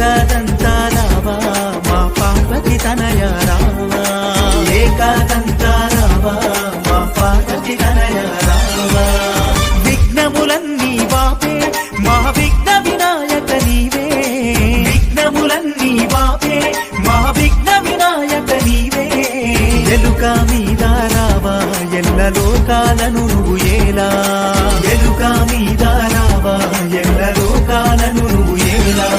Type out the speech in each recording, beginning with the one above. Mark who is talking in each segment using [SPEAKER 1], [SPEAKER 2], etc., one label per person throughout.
[SPEAKER 1] ఏకాదంతారావా మా పార్వతి తనయ రావా, ఏకాదంతారావా మా పార్వతి తనయ రావా. విఘ్నములన్నీ వాపే మా విఘ్న వినాయక నీవే, విఘ్నములన్నీ వాపే మా విఘ్న వినాయక నీవే. ఎలుక మీద రావా ఎల్ల లోకాలను నువ్వు ఏలా, ఎలుక మీద రావా ఎల్ల లోకాలను నువ్వు ఏలా.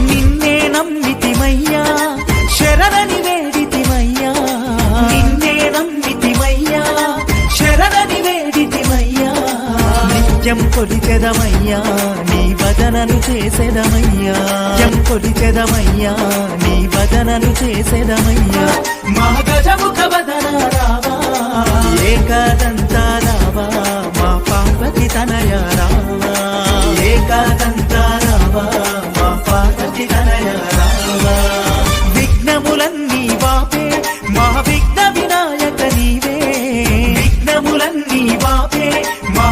[SPEAKER 1] నిన్నే నమ్మితిమయ్యా శరణని వేడితిమయ్యా, నిన్నే నమ్మితిమయ్యా శరణని వేడితిమయ్యా. నిత్యం కొలిచెదమయ్యా నీ భజనలు చేసెదమయ్యా, నిత్యం కొలిచెదమయ్యా నీ భజనలు చేసెదమయ్యా. మా గజముఖ వదన రావా, ఏకాదంతారావా మా పార్వతి తనయ రావా, ఏకాదంతారావా మా పార్వతి తనయ రావా. విఘ్నములన్నీ వాపే మా విఘ్న వినాయక నీవే, విఘ్నములన్నీ వాపే మా